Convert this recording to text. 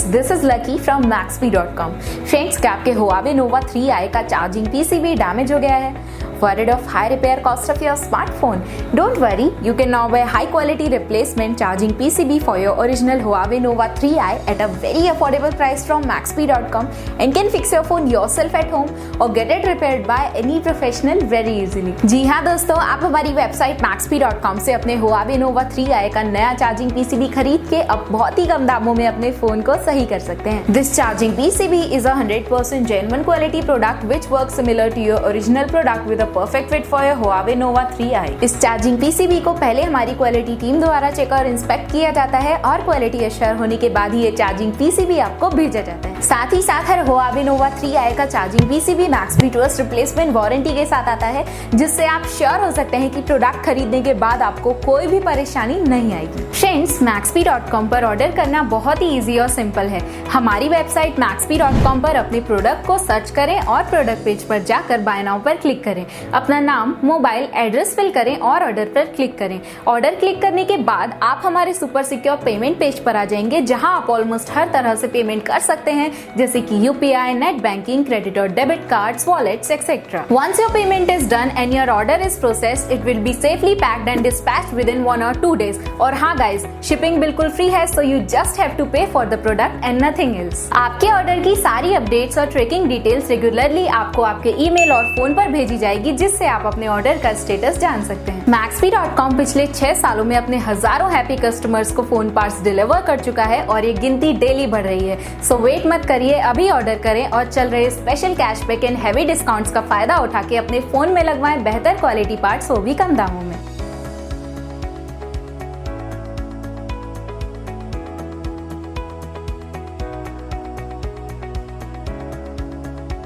Friends, this is Lucky from Maxbhi.com. Friends, क्या आपके Huawei Nova 3i का charging PCB damage हो गया है? Worried of high repair cost of your smartphone? Don't worry, you can now buy high quality replacement charging PCB for your original Huawei Nova 3i at a very affordable price from Maxbhi.com and can fix your phone yourself at home or get it repaired by any professional very easily. जी हाँ दोस्तों, आप हमारी website Maxbhi.com से अपने Huawei Nova 3i का नया charging PCB खरीद के अब बहुत ही कम दामों में अपने फोन को सही कर सकते हैं। This charging PCB is a 100% genuine quality product which works similar to your original product with a perfect fit for your Huawei Nova 3i। इस चार्जिंग PCB को पहले हमारी क्वालिटी टीम द्वारा चेक और इंस्पेक्ट किया जाता है और क्वालिटी एश्योर होने के बाद ही ये चार्जिंग PCB आपको भेजा जाता है। साथ ही साथ हर Huawei Nova 3i का charging PCB Maxbhi trust replacement warranty के साथ आता है, जिससे आप श्योर हो सकते हैं कि प्रोडक्ट खरीदने के बाद आपको कोई भी परेशानी नहीं आएगी। फ्रेंड्स, Maxbhi.com पर ऑर्डर करना बहुत ही इजी और सिंपल है। हमारी वेबसाइट Maxbhi.com पर अपने प्रोडक्ट को सर्च करें और प्रोडक्ट पेज पर जाकर बाय नाउ पर क्लिक करें। अपना नाम, मोबाइल, एड्रेस फिल करें और ऑर्डर पर क्लिक करें। ऑर्डर क्लिक करने के बाद आप हमारे सुपर सिक्योर पेमेंट पेज पर आ जाएंगे, जहां आप ऑलमोस्ट हर तरह से पेमेंट कर सकते हैं, जैसे कि यूपीआई, नेट बैंकिंग, क्रेडिट और debit cards, wallets etcetera. Once your payment is done and your order is processed, it will be safely packed and dispatched within 1 or 2 days। और हाँ गाइस, शिपिंग बिल्कुल free है, so you just have to pay for the product and nothing else। आपके order की सारी updates और tracking details regularly आपको आपके ईमेल और फोन पर भेजी जाएगी, जिससे आप अपने ऑर्डर का स्टेटस जान सकते हैं। Maxbhi.com पिछले 6 सालों में अपने हजारों हैप्पी कस्टमर्स को फोन पार्ट्स डिलीवर कर चुका है और ये गिनती डेली बढ़ रही है। सो वेट मत करिए, अभी ऑर्डर करें और चल रहे special cashback and heavy discounts का फायदा उठा के अपने फोन में लगवाएं बेहतर क्वालिटी पार्ट्स, वो भी कम दामों में।